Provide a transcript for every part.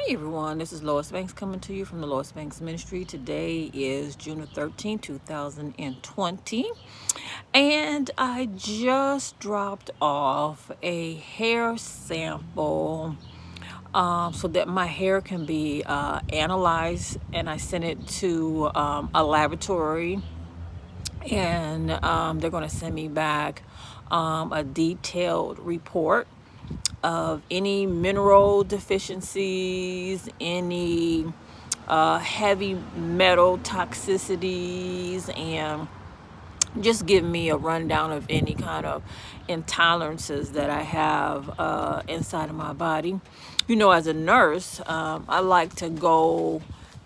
Hey everyone, this is Lois Banks coming to you from the Lois Banks Ministry. Today is June the 13th, 2020, and I just dropped off a hair sample so that my hair can be analyzed, and I sent it to a laboratory, and they're going to send me back a detailed report of any mineral deficiencies, any heavy metal toxicities, and just give me a rundown of any kind of intolerances that I have inside of my body. As a nurse, I like to go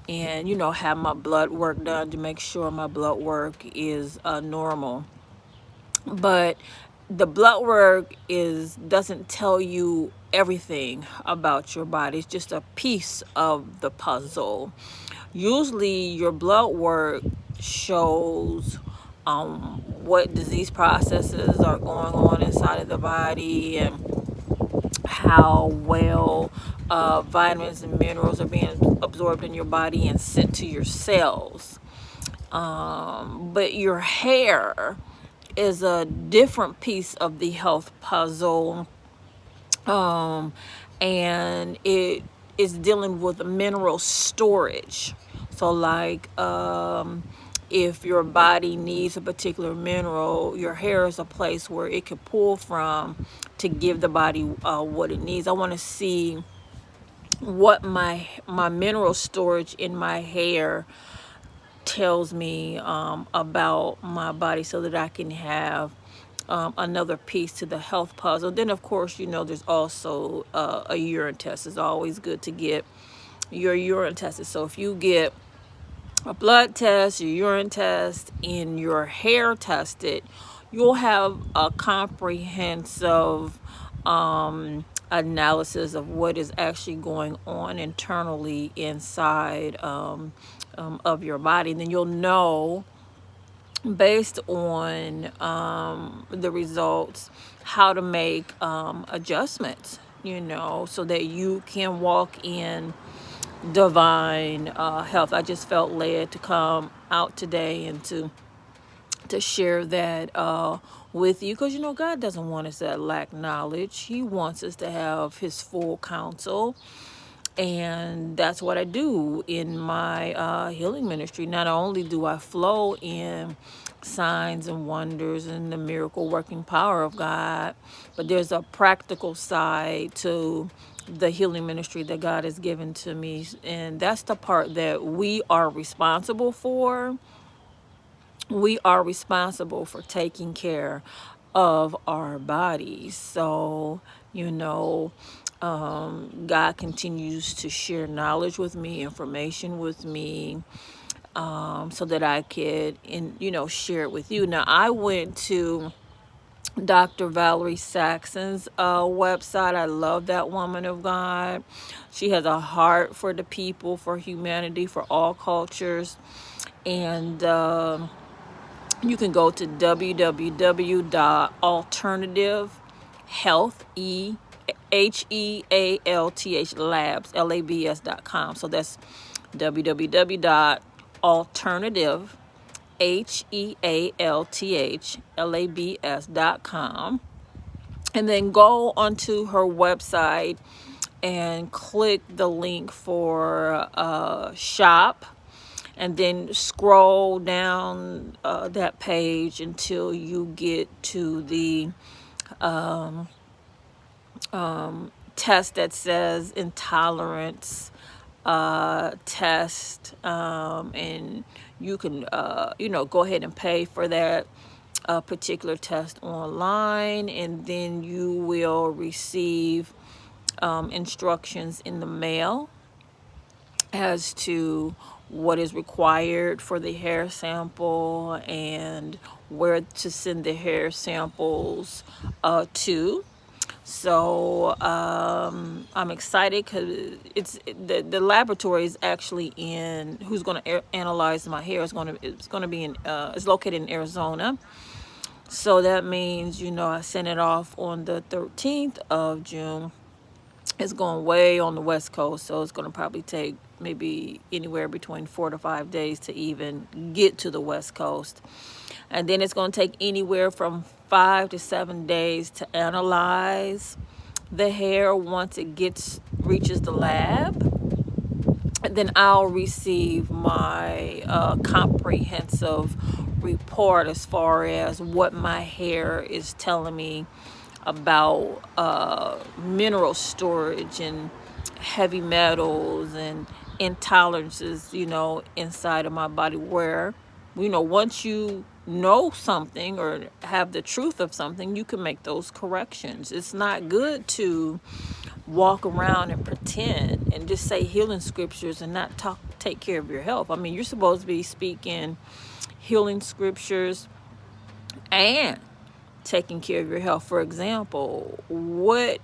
and, have my blood work done to make sure my blood work is normal. But the blood work doesn't tell you everything about your body. It's just a piece of the puzzle. Usually your blood work shows what disease processes are going on inside of the body, and how well vitamins and minerals are being absorbed in your body and sent to your cells. But your hair is a different piece of the health puzzle, and it is dealing with mineral storage. So like if your body needs a particular mineral, your hair is a place where it could pull from to give the body what it needs. I want to see what my mineral storage in my hair tells me about my body, so that I can have another piece to the health puzzle. Then of course, there's also a urine test. It's always good to get your urine tested. So if you get a blood test, your urine test, and your hair tested, you'll have a comprehensive analysis of what is actually going on internally inside of your body. And then you'll know, based on the results, how to make adjustments, so that you can walk in divine health. I just felt led to come out today and to share that with you, because God doesn't want us to lack knowledge. He wants us to have his full counsel. And that's what I do in my healing ministry. Not only do I flow in signs and wonders and the miracle working power of God, but there's a practical side to the healing ministry that God has given to me. And that's the part that we are responsible for. We are responsible for taking care of our bodies. So, God continues to share knowledge with me, information with me, so that I could, share it with you. Now, I went to Dr. Valerie Saxon's website. I love that woman of God. She has a heart for the people, for humanity, for all cultures. And you can go to www.alternativehealth.com. So that's www.alternativehealthlabs.com. And then go onto her website and click the link for shop, and then scroll down that page until you get to the test that says intolerance test, and you can go ahead and pay for that particular test online, and then you will receive instructions in the mail as to what is required for the hair sample and where to send the hair samples to. So I'm excited, because it's the laboratory is actually in, who's going to analyze my hair, it's going to be in it's located in Arizona. So that means, I sent it off on the 13th of June. It's going way on the West Coast, so it's going to probably take maybe anywhere between 4 to 5 days to even get to the West Coast. And then it's going to take anywhere from 5 to 7 days to analyze the hair once it reaches the lab. And then I'll receive my comprehensive report as far as what my hair is telling me about mineral storage and heavy metals and intolerances, inside of my body, where, once you know something or have the truth of something, you can make those corrections. It's not good to walk around and pretend and just say healing scriptures and not take care of your health. I mean, you're supposed to be speaking healing scriptures and taking care of your health. For example, what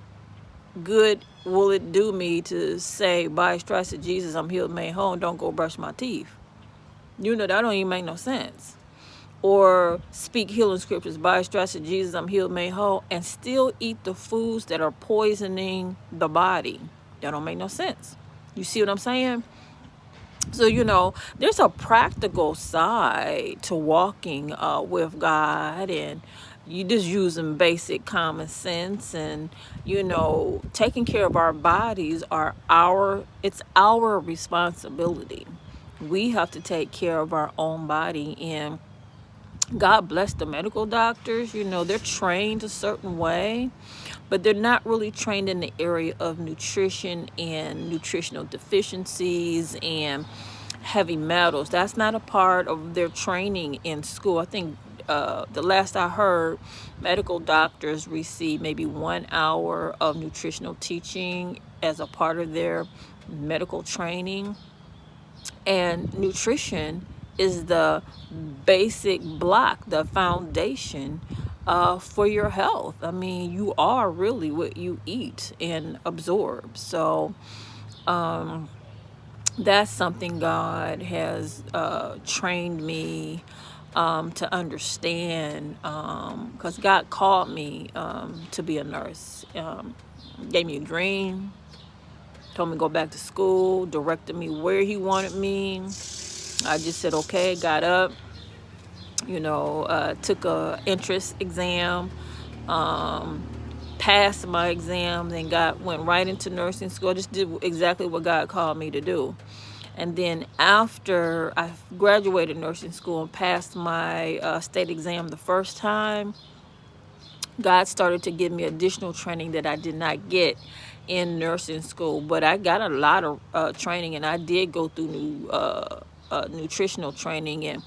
good will it do me to say, by stripes of Jesus, I'm healed, made whole, and don't go brush my teeth? That don't even make no sense. Or speak healing scriptures, by stripes of Jesus, I'm healed, made whole, and still eat the foods that are poisoning the body. That don't make no sense. You see what I'm saying? So, there's a practical side to walking with God, and you just using basic common sense, and, taking care of our bodies it's our responsibility. We have to take care of our own body, and God bless the medical doctors. They're trained a certain way, but they're not really trained in the area of nutrition and nutritional deficiencies and heavy metals. That's not a part of their training in school. I think the last I heard, medical doctors receive maybe 1 hour of nutritional teaching as a part of their medical training. And nutrition is the basic block, the foundation for your health. I mean, you are really what you eat and absorb. So that's something God has trained me to understand, because God called me to be a nurse. Gave me a dream, told me to go back to school, directed me where he wanted me. I just said, okay, got up, took a entrance exam, passed my exam, then went right into nursing school. I just did exactly what God called me to do. And then after I graduated nursing school and passed my state exam the first time, God started to give me additional training that I did not get in nursing school. But I got a lot of training, and I did go through nutritional training. And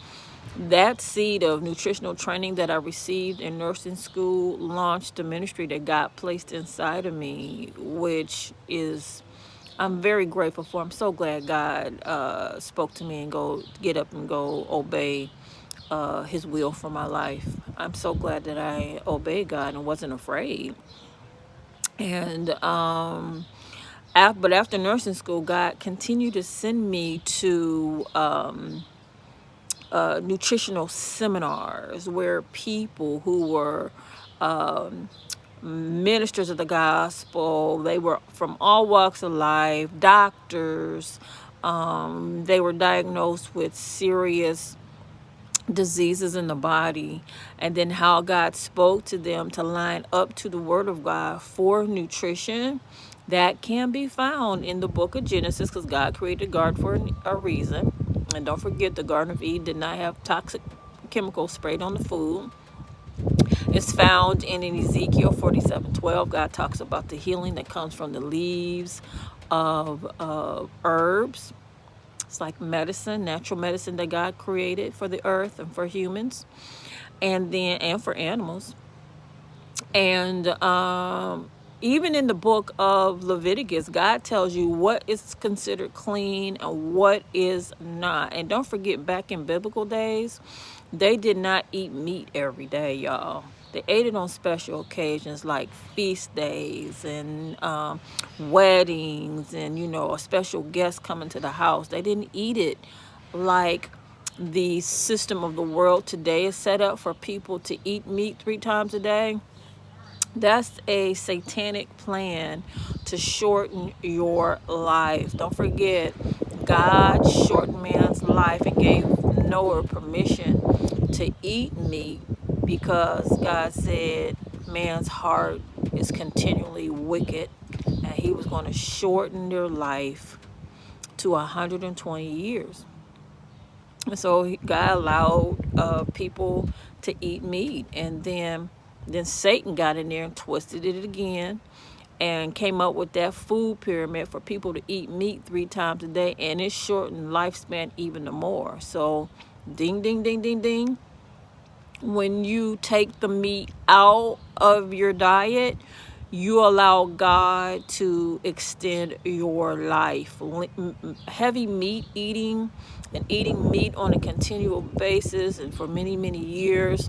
that seed of nutritional training that I received in nursing school launched the ministry that God placed inside of me, which I'm very grateful for. I'm so glad God spoke to me and go get up and go obey his will for my life. I'm so glad that I obeyed God and wasn't afraid. And but after nursing school, God continued to send me to nutritional seminars where people who were ministers of the gospel, they were from all walks of life, doctors, they were diagnosed with serious diseases in the body, and then how God spoke to them to line up to the word of God for nutrition. That can be found in the book of Genesis, because God created the garden for a reason. And don't forget, the Garden of Eden did not have toxic chemicals sprayed on the food. It's found in Ezekiel 47:12. God talks about the healing that comes from the leaves of herbs. It's like medicine, natural medicine that God created for the earth and for humans, and for animals. And even in the book of Leviticus, God tells you what is considered clean and what is not. And don't forget, back in biblical days, they did not eat meat every day, y'all. They ate it on special occasions like feast days and weddings, and a special guest coming to the house. They didn't eat it like the system of the world today is set up for people to eat meat 3 times a day. That's a satanic plan to shorten your life. Don't forget, God shortened man's life and gave Noah permission to eat meat because God said man's heart is continually wicked, and he was going to shorten their life to 120 years. And so God allowed people to eat meat, and then Satan got in there and twisted it again and came up with that food pyramid for people to eat meat 3 times a day, and it shortened lifespan even more. So ding ding ding ding ding, when you take the meat out of your diet, you allow God to extend your life. Heavy meat eating and eating meat on a continual basis and for many, many years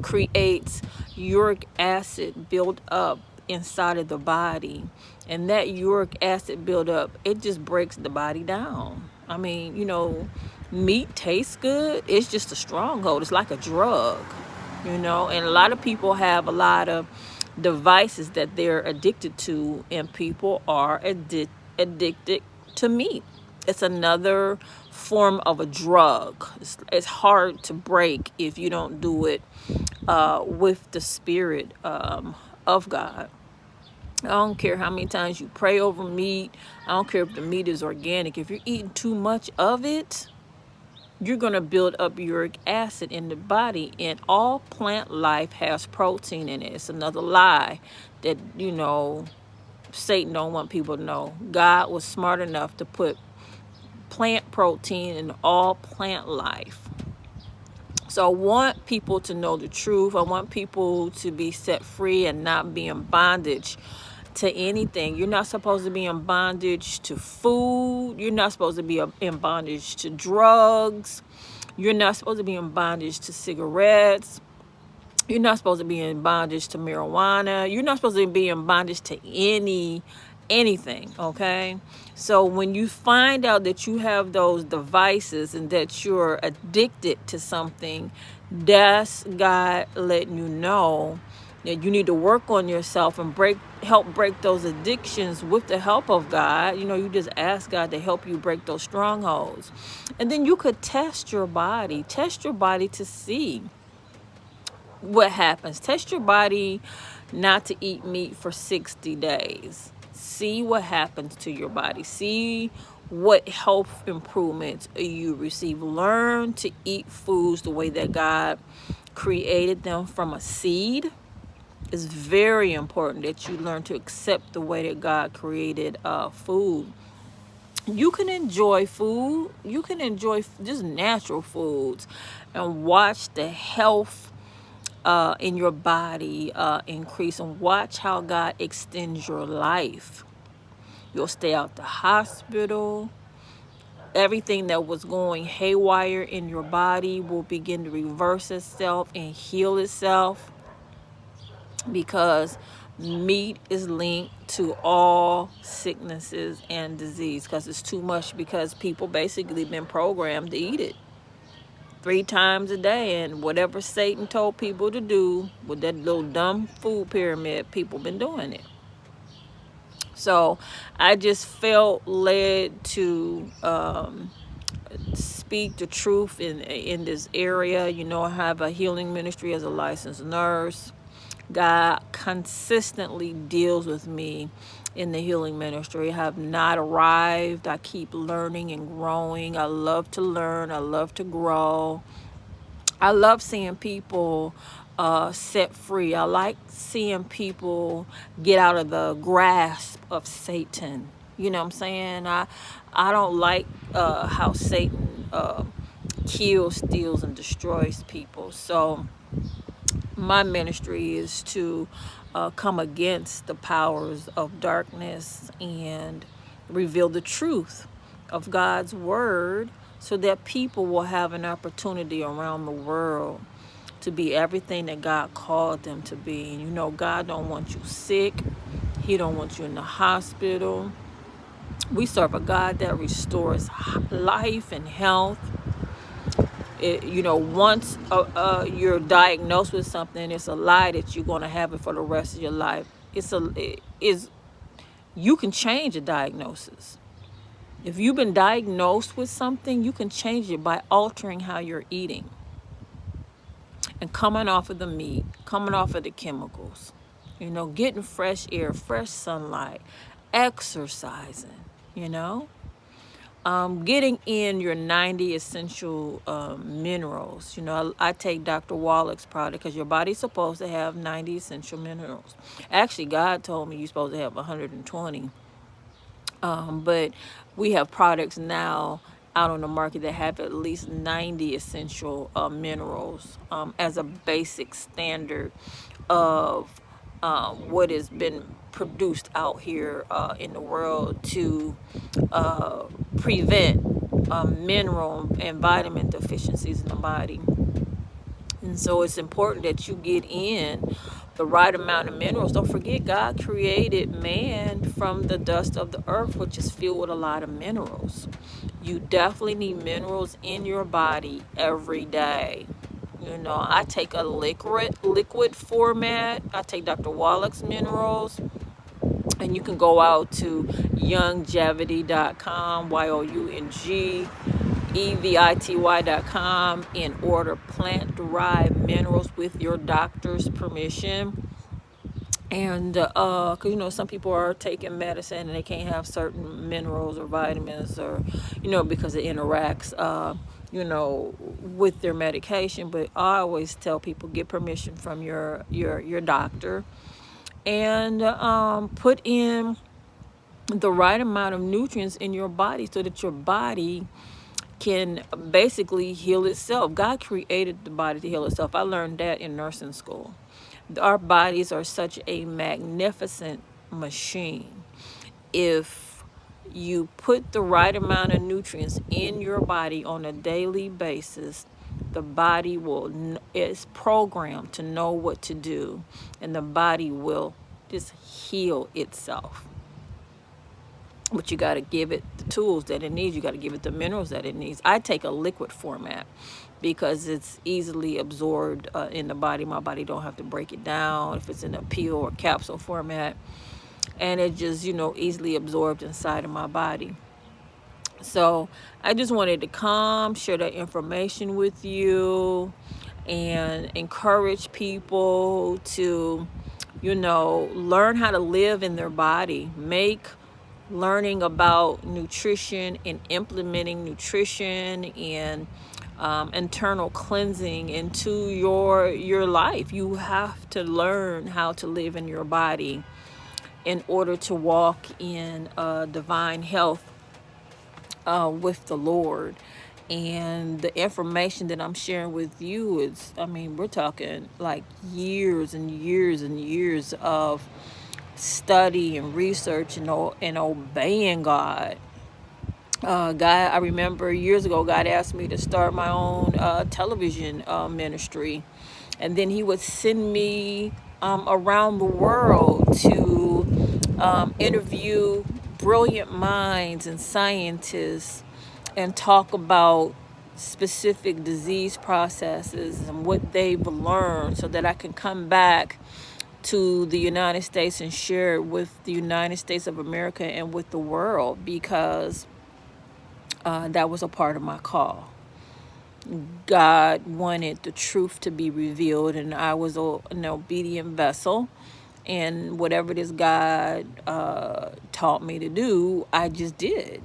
creates uric acid build up inside of the body. And that uric acid build up, it just breaks the body down. I mean, meat tastes good. It's just a stronghold. It's like a drug, and a lot of people have a lot of devices that they're addicted to, and people are addicted to meat. It's another form of a drug. It's hard to break if you don't do it with the spirit of God. I don't care how many times you pray over meat. I don't care if the meat is organic. If you're eating too much of it, you're going to build up uric acid in the body. And all plant life has protein in it. It's another lie that, Satan don't want people to know. God was smart enough to put plant protein in all plant life. So I want people to know the truth. I want people to be set free and not be in bondage to anything. You're not supposed to be in bondage to food. You're not supposed to be in bondage to drugs. You're not supposed to be in bondage to cigarettes. You're not supposed to be in bondage to marijuana. You're not supposed to be in bondage to anything, okay? So when you find out that you have those devices and that you're addicted to something, that's God letting you know that you need to work on yourself and help break those addictions with the help of God. You just ask God to help you break those strongholds. And then you could test your body to see what happens. Test your body not to eat meat for 60 days. See what happens to your body. See what health improvements you receive. Learn to eat foods the way that God created them from a seed. It's very important that you learn to accept the way that God created food. You can enjoy food. You can enjoy just natural foods and watch the health in your body increase, and watch how God extends your life. You'll stay out the hospital. Everything that was going haywire in your body will begin to reverse itself and heal itself, because meat is linked to all sicknesses and disease, because it's too much, because people basically been programmed to eat it 3 times a day, and whatever Satan told people to do with that little dumb food pyramid, people been doing it. So I just felt led to speak the truth in this area. I have a healing ministry as a licensed nurse. God consistently deals with me in the healing ministry. I have not arrived. I keep learning and growing. I love to learn. I love to grow. I love seeing people set free. I like seeing people get out of the grasp of Satan. You know what I'm saying? I don't like how Satan kills, steals, and destroys people. So my ministry is to come against the powers of darkness and reveal the truth of God's word, so that people will have an opportunity around the world to be everything that God called them to be. And God don't want you sick. He don't want you in the hospital. We serve a God that restores life and health. Once you're diagnosed with something, it's a lie that you're going to have it for the rest of your life. You can change a diagnosis. If you've been diagnosed with something, you can change it by altering how you're eating and coming off of the meat, coming off of the chemicals, getting fresh air, fresh sunlight, exercising, getting in your 90 essential minerals. I take Dr. Wallach's product because your body's supposed to have 90 essential minerals. Actually, God told me you're supposed to have 120. But we have products now out on the market that have at least 90 essential minerals as a basic standard of what has been produced out here in the world to prevent mineral and vitamin deficiencies in the body. And so it's important that you get in the right amount of minerals. Don't forget, God created man from the dust of the earth, which is filled with a lot of minerals. You definitely need minerals in your body every day. I take a liquid format. I take Dr. Wallach's minerals. And you can go out to youngevity.com, youngevity.com, and order plant-derived minerals with your doctor's permission. And because some people are taking medicine and they can't have certain minerals or vitamins, or because it interacts with their medication. But I always tell people, get permission from your doctor, and put in the right amount of nutrients in your body so that your body can basically heal itself. God created the body to heal itself. I learned that in nursing school. Our bodies are such a magnificent machine. If you put the right amount of nutrients in your body on a daily basis, the body is programmed to know what to do, and the body will just heal itself. But you got to give it the tools that it needs. You got to give it the minerals that it needs. I take a liquid format because it's easily absorbed in the body. My body don't have to break it down if it's in a pill or capsule format, and it just easily absorbed inside of my body. So I just wanted to come share that information with you and encourage people to learn how to live in their body. Make learning about nutrition and implementing nutrition and internal cleansing into your life. You have to learn how to live in your body in order to walk in divine health with the Lord. And the information that I'm sharing with you is, we're talking like years and years and years of study and research and obeying God. I remember years ago, God asked me to start my own television ministry. And then he would send me around the world to interview brilliant minds and scientists and talk about specific disease processes and what they've learned, so that I can come back to the United States and share it with the United States of America and with the world, because that was a part of my call. God wanted the truth to be revealed, and I was an obedient vessel. And whatever this God taught me to do, I just did,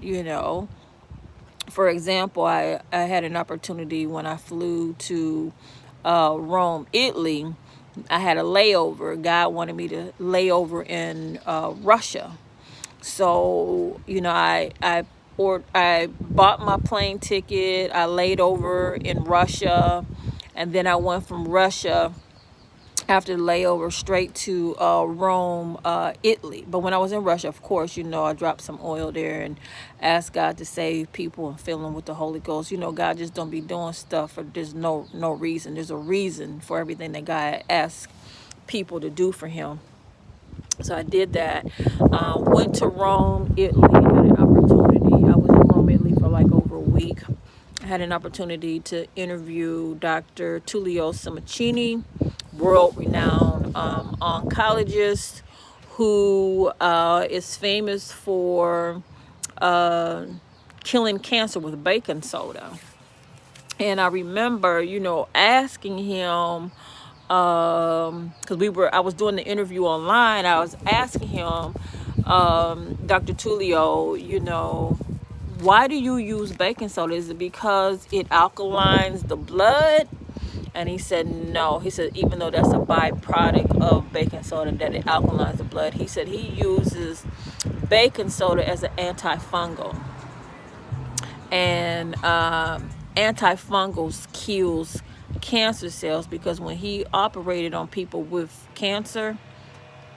For example, I had an opportunity when I flew to Rome, Italy. I had a layover. God wanted me to lay over in Russia. So, I bought my plane ticket. I laid over in Russia, and then I went from Russia after the layover straight to Rome, Italy. But when I was in Russia, of course, I dropped some oil there and asked God to save people and fill them with the Holy Ghost. God just don't be doing stuff for there's no reason. There's a reason for everything that God asks people to do for him. So I did that. Went to Rome, Italy, had an opportunity. I was in Rome, Italy for like over a week. I had an opportunity to interview Dr. Tullio Samacchini, world-renowned oncologist who is famous for killing cancer with baking soda. And I remember, asking him, because I was doing the interview online. I was asking him, Dr. Tullio, why do you use baking soda? Is it because it alkalines the blood? And he said no. He said even though that's a byproduct of baking soda, that it alkalines the blood, he said he uses baking soda as an antifungal. And antifungals kills cancer cells, because when he operated on people with cancer,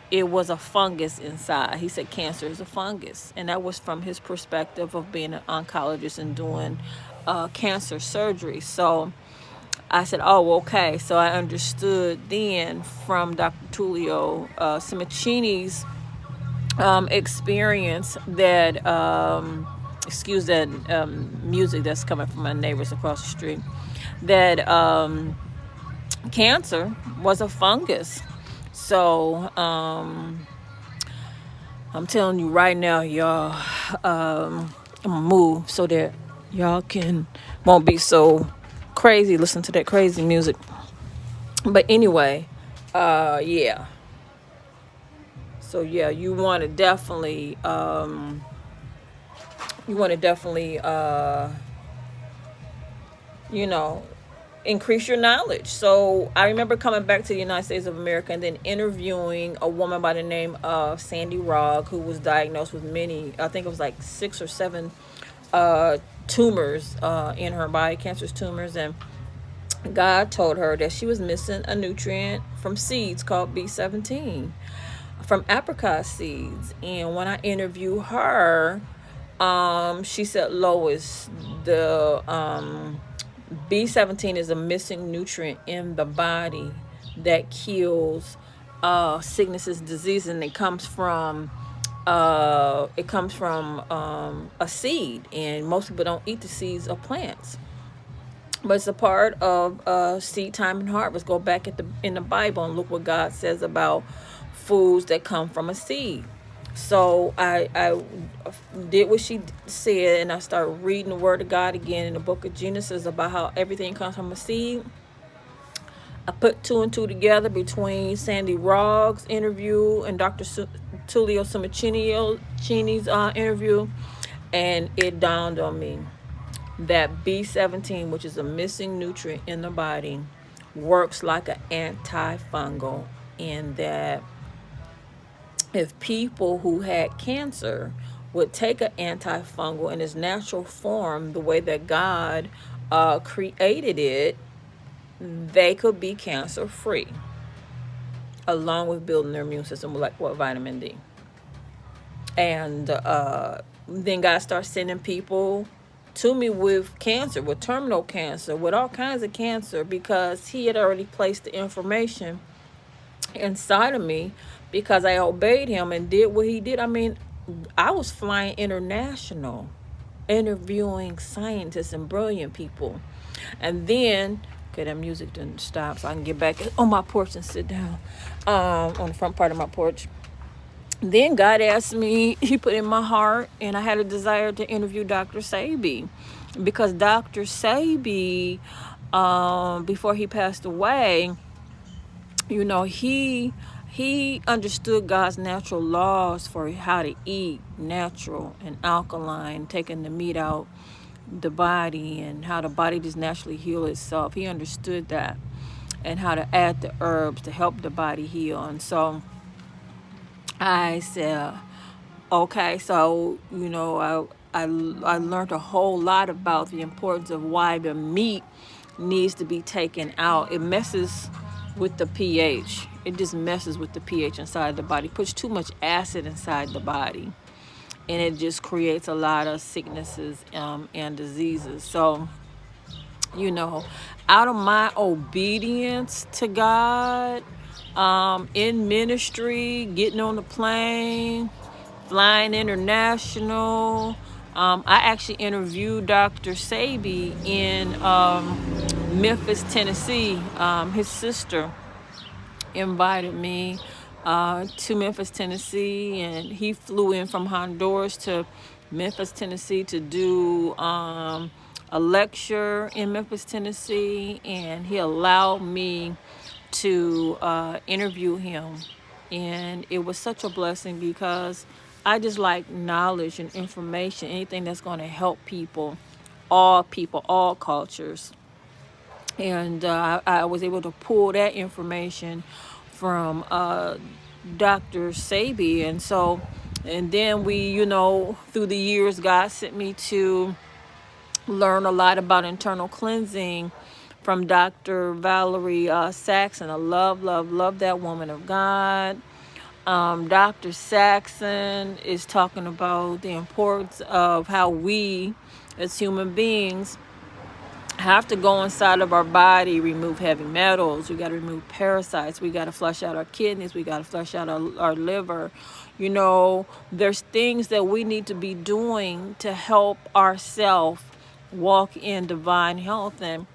it was a fungus inside. He said cancer is a fungus, and that was from his perspective of being an oncologist and doing cancer surgery. So I said, oh, okay. So I understood then from Dr. Tullio Samacchini's experience that, excuse that music that's coming from my neighbors across the street, that cancer was a fungus. So I'm telling you right now, y'all, I'm gonna move so that y'all won't be so crazy, listen to that crazy music. But anyway, yeah. So yeah, you want to definitely increase your knowledge. So I remember coming back to the United States of America and then interviewing a woman by the name of Sandy Rogg, who was diagnosed with many, I think it was like 6 or 7 tumors in her body, cancerous tumors. And God told her that she was missing a nutrient from seeds called B17 from apricot seeds. And when I interviewed her, she said, Lois, the B17 is a missing nutrient in the body that kills sicknesses, diseases, and it comes from a seed. And most people don't eat the seeds of plants, but it's a part of seed time and harvest. Go back in the Bible and look what God says about foods that come from a seed. So I did what she said, and I started reading the Word of God again in the book of Genesis about how everything comes from a seed. I put 2 and 2 together between Sandy Rogg's interview and Dr. Tullio Samacchini's interview, and it dawned on me that B17, which is a missing nutrient in the body, works like an antifungal, in that if people who had cancer would take an antifungal in its natural form, the way that God created it, they could be cancer free, along with building their immune system with like vitamin D. And then God starts sending people to me with cancer, with terminal cancer, with all kinds of cancer, because he had already placed the information inside of me, because I obeyed him and did what he did. I mean, I was flying international, interviewing scientists and brilliant people. And then, okay, that music didn't stop, so I can get back on my porch and sit down on the front part of my porch. Then God asked me, he put in my heart, and I had a desire to interview Dr. Sebi, because Dr. Sebi, before he passed away, he understood God's natural laws for how to eat natural and alkaline, taking the meat out the body, and how the body just naturally heal itself. He understood that, and how to add the herbs to help the body heal. And so I said, okay, so I learned a whole lot about the importance of why the meat needs to be taken out. It messes with the pH. It just messes with the pH inside the body, puts too much acid inside the body, and it just creates a lot of sicknesses and diseases. So, out of my obedience to God, in ministry, getting on the plane, flying international, I actually interviewed Dr. Sebi in Memphis, Tennessee. His sister invited me to Memphis, Tennessee, and he flew in from Honduras to Memphis, Tennessee to do a lecture in Memphis, Tennessee, and he allowed me to interview him. And it was such a blessing because I just like knowledge and information, anything that's going to help people, all cultures. And I was able to pull that information from Dr. Sebi. And then through the years, God sent me to learn a lot about internal cleansing from Dr. Valerie Saxon. I love that woman of God. Dr. Saxon is talking about the importance of how we as human beings have to go inside of our body, remove heavy metals. We got to remove parasites. We got to flush out our kidneys. We got to flush out our liver. There's things that we need to be doing to help ourselves walk in divine health. And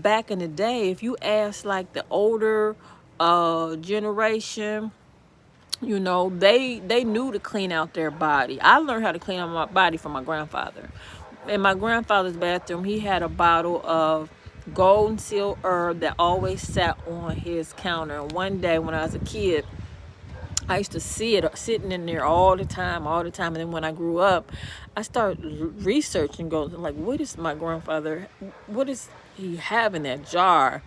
back in the day, if you ask like the older generation, they knew to clean out their body. I learned how to clean out my body from my grandfather. In my grandfather's bathroom, he had a bottle of golden seal herb that always sat on his counter. And one day when I was a kid, I used to see it sitting in there all the time. And then when I grew up, I started researching, going like, what is he have in that jar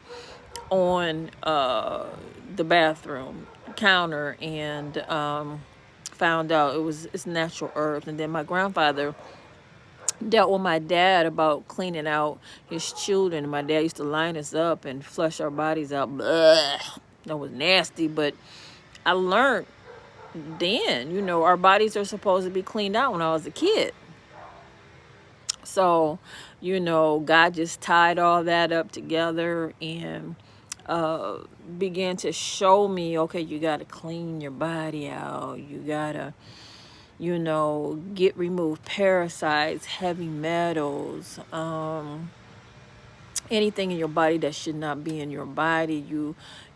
on the bathroom counter? And found out it's natural herbs. And then my grandfather dealt with my dad about cleaning out his children. My dad used to line us up and flush our bodies out. Blech. That was nasty, but I learned then, our bodies are supposed to be cleaned out when I was a kid. So, God just tied all that up together and began to show me, okay, you got to clean your body out. You got to remove parasites, heavy metals, anything in your body that should not be in your body.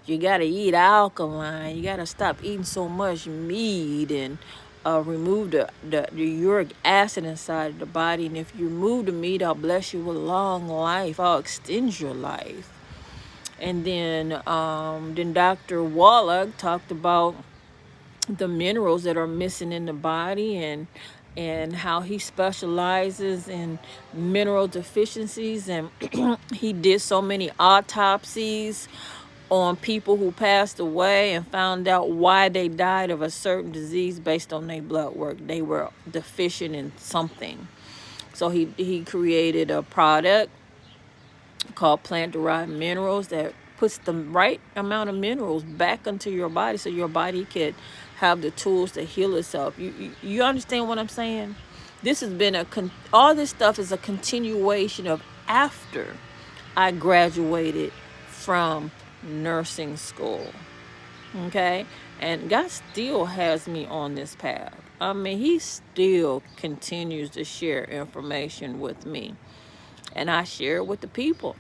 You got to eat alkaline. You got to stop eating so much meat and remove the uric acid inside of the body. And if you remove the meat, I'll bless you with long life. I'll extend your life. And then Dr. Wallach talked about the minerals that are missing in the body and how he specializes in mineral deficiencies. And he did so many autopsies on people who passed away and found out why they died of a certain disease based on their blood work. They were deficient in something. So he created a product called plant-derived minerals that puts the right amount of minerals back into your body so your body could have the tools to heal itself. You understand what I'm saying? This has been all this stuff is a continuation of after I graduated from nursing school. Okay? And God still has me on this path. I mean, he still continues to share information with me. And I share it with the people.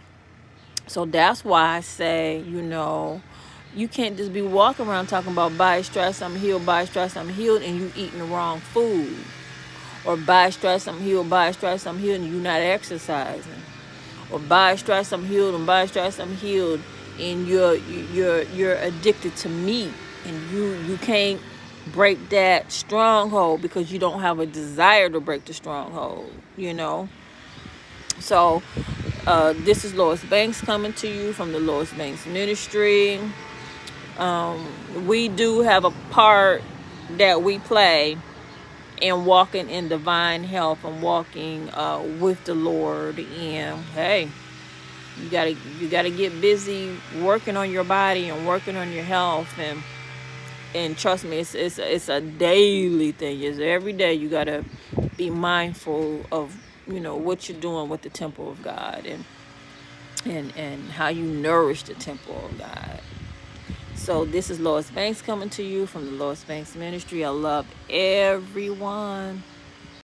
So that's why I say, you can't just be walking around talking about by stress I'm healed, by stress I'm healed, and you eating the wrong food. Or by stress I'm healed, by stress I'm healed, and you not exercising. Or by stress I'm healed, and by stress I'm healed, and you're addicted to meat, and you can't break that stronghold because you don't have a desire to break the stronghold, So this is Lois Banks coming to you from the Lois Banks Ministry. We do have a part that we play in walking in divine health and walking with the Lord. And hey, you gotta get busy working on your body and working on your health, and trust me, it's a daily thing. It's every day. You gotta be mindful of what you're doing with the temple of God and how you nourish the temple of God. So this is Lois Banks coming to you from the Lois Banks Ministry. I love everyone.